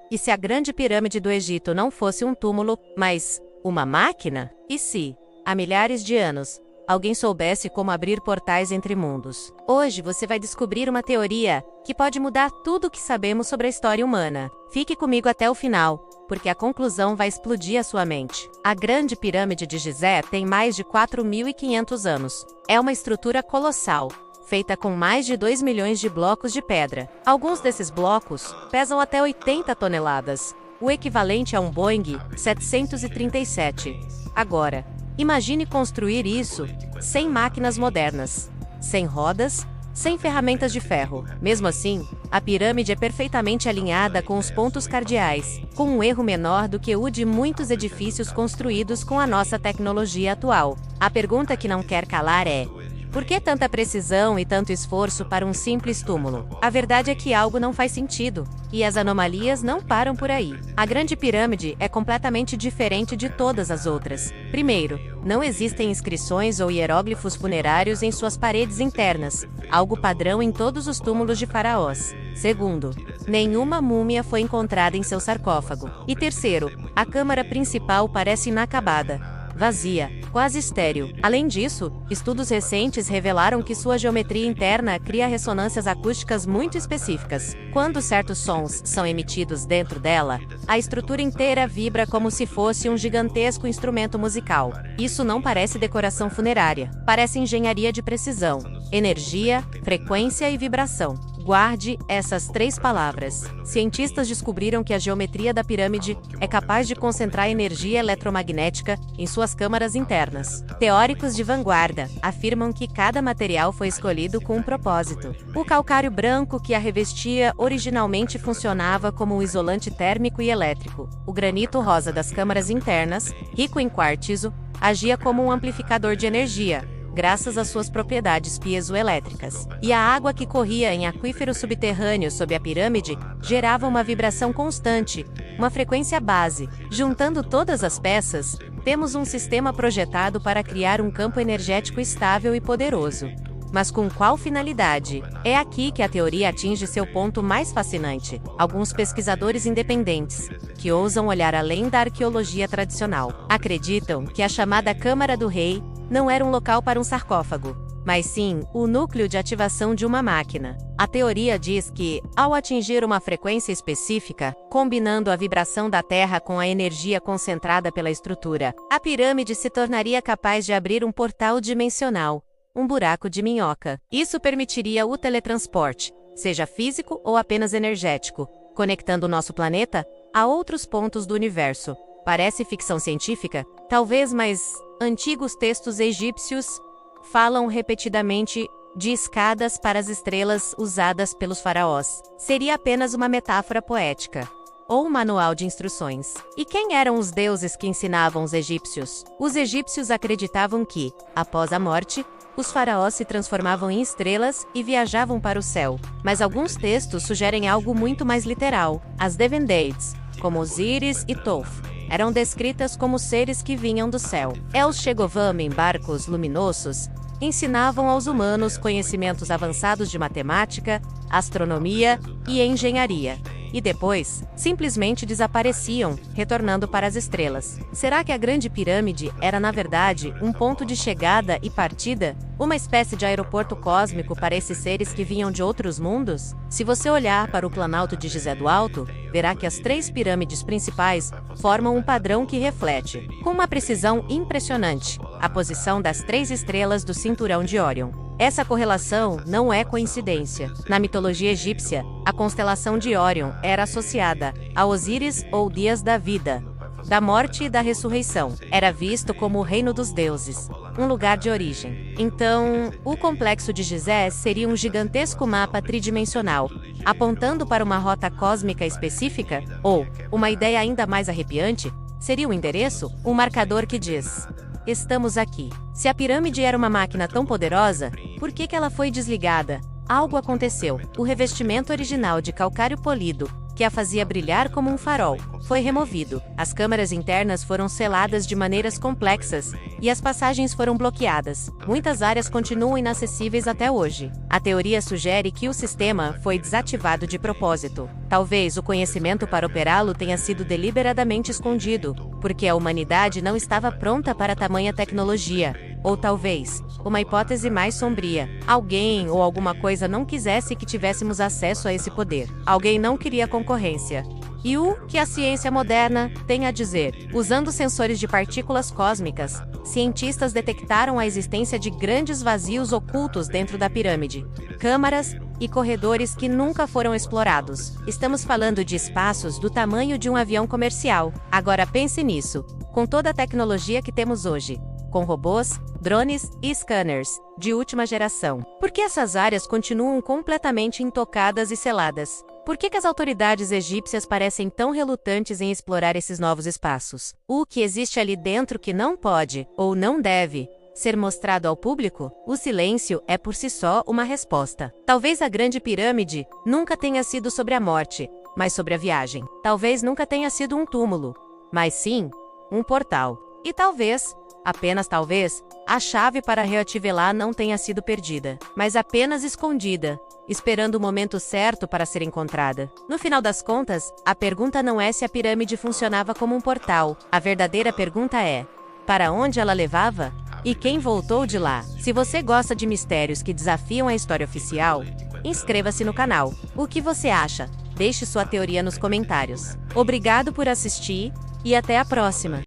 E se a Grande Pirâmide do Egito não fosse um túmulo, mas uma máquina? E se, há milhares de anos, alguém soubesse como abrir portais entre mundos? Hoje você vai descobrir uma teoria que pode mudar tudo o que sabemos sobre a história humana. Fique comigo até o final, porque a conclusão vai explodir a sua mente. A Grande Pirâmide de Gizé tem mais de 4.500 anos. É uma estrutura colossal, feita com mais de 2 milhões de blocos de pedra. Alguns desses blocos pesam até 80 toneladas, o equivalente a um Boeing 737. Agora, imagine construir isso sem máquinas modernas, sem rodas, sem ferramentas de ferro. Mesmo assim, a pirâmide é perfeitamente alinhada com os pontos cardeais, com um erro menor do que o de muitos edifícios construídos com a nossa tecnologia atual. A pergunta que não quer calar é: por que tanta precisão e tanto esforço para um simples túmulo? A verdade é que algo não faz sentido, e as anomalias não param por aí. A Grande Pirâmide é completamente diferente de todas as outras. Primeiro, não existem inscrições ou hieróglifos funerários em suas paredes internas, algo padrão em todos os túmulos de faraós. Segundo, nenhuma múmia foi encontrada em seu sarcófago. E terceiro, a câmara principal parece inacabada, vazia, quase estéril. Além disso, estudos recentes revelaram que sua geometria interna cria ressonâncias acústicas muito específicas. Quando certos sons são emitidos dentro dela, a estrutura inteira vibra como se fosse um gigantesco instrumento musical. Isso não parece decoração funerária, parece engenharia de precisão, energia, frequência e vibração. Guarde essas 3 palavras. Cientistas descobriram que a geometria da pirâmide é capaz de concentrar energia eletromagnética em suas câmaras internas. Teóricos de vanguarda afirmam que cada material foi escolhido com um propósito. O calcário branco que a revestia originalmente funcionava como um isolante térmico e elétrico. O granito rosa das câmaras internas, rico em quartzo, agia como um amplificador de energia, graças às suas propriedades piezoelétricas. E a água que corria em aquíferos subterrâneos sob a pirâmide gerava uma vibração constante, uma frequência base. Juntando todas as peças, temos um sistema projetado para criar um campo energético estável e poderoso. Mas com qual finalidade? É aqui que a teoria atinge seu ponto mais fascinante. Alguns pesquisadores independentes, que ousam olhar além da arqueologia tradicional, acreditam que a chamada Câmara do Rei não era um local para um sarcófago, mas sim o núcleo de ativação de uma máquina. A teoria diz que, ao atingir uma frequência específica, combinando a vibração da Terra com a energia concentrada pela estrutura, a pirâmide se tornaria capaz de abrir um portal dimensional, um buraco de minhoca. Isso permitiria o teletransporte, seja físico ou apenas energético, conectando o nosso planeta a outros pontos do universo. Parece ficção científica? Talvez, mas antigos textos egípcios falam repetidamente de escadas para as estrelas usadas pelos faraós. Seria apenas uma metáfora poética, ou um manual de instruções. E quem eram os deuses que ensinavam os egípcios? Os egípcios acreditavam que, após a morte, os faraós se transformavam em estrelas e viajavam para o céu. Mas alguns textos sugerem algo muito mais literal. As divindades, como Osíris e Thoth, eram descritas como seres que vinham do céu. El Shegovam, em barcos luminosos, ensinavam aos humanos conhecimentos avançados de matemática, astronomia e engenharia. E depois, simplesmente desapareciam, retornando para as estrelas. Será que a Grande Pirâmide era, na verdade, um ponto de chegada e partida? Uma espécie de aeroporto cósmico para esses seres que vinham de outros mundos? Se você olhar para o Planalto de Gizé do Alto, verá que as 3 pirâmides principais formam um padrão que reflete, com uma precisão impressionante, a posição das 3 estrelas do cinturão de Órion. Essa correlação não é coincidência. Na mitologia egípcia, a constelação de Órion era associada a Osíris ou Dias da Vida, da morte e da ressurreição. Era visto como o reino dos deuses, um lugar de origem. Então, o complexo de Gizé seria um gigantesco mapa tridimensional, apontando para uma rota cósmica específica? Ou, uma ideia ainda mais arrepiante, seria o endereço? Um marcador que diz: estamos aqui. Se a pirâmide era uma máquina tão poderosa, por que ela foi desligada? Algo aconteceu. O revestimento original de calcário polido, que a fazia brilhar como um farol, foi removido. As câmaras internas foram seladas de maneiras complexas e as passagens foram bloqueadas. Muitas áreas continuam inacessíveis até hoje. A teoria sugere que o sistema foi desativado de propósito. Talvez o conhecimento para operá-lo tenha sido deliberadamente escondido, porque a humanidade não estava pronta para tamanha tecnologia. Ou talvez, uma hipótese mais sombria, alguém ou alguma coisa não quisesse que tivéssemos acesso a esse poder. Alguém não queria concorrência. E o que a ciência moderna tem a dizer? Usando sensores de partículas cósmicas, cientistas detectaram a existência de grandes vazios ocultos dentro da pirâmide, câmaras e corredores que nunca foram explorados. Estamos falando de espaços do tamanho de um avião comercial. Agora pense nisso, com toda a tecnologia que temos hoje, com robôs, drones e scanners de última geração. Por que essas áreas continuam completamente intocadas e seladas? Por que as autoridades egípcias parecem tão relutantes em explorar esses novos espaços? O que existe ali dentro que não pode, ou não deve, ser mostrado ao público? O silêncio é por si só uma resposta. Talvez a Grande Pirâmide nunca tenha sido sobre a morte, mas sobre a viagem. Talvez nunca tenha sido um túmulo, mas sim, um portal. E talvez, apenas talvez, a chave para reativelá-la não tenha sido perdida, mas apenas escondida, esperando o momento certo para ser encontrada. No final das contas, a pergunta não é se a pirâmide funcionava como um portal. A verdadeira pergunta é: para onde ela levava? E quem voltou de lá? Se você gosta de mistérios que desafiam a história oficial, inscreva-se no canal. O que você acha? Deixe sua teoria nos comentários. Obrigado por assistir e até a próxima!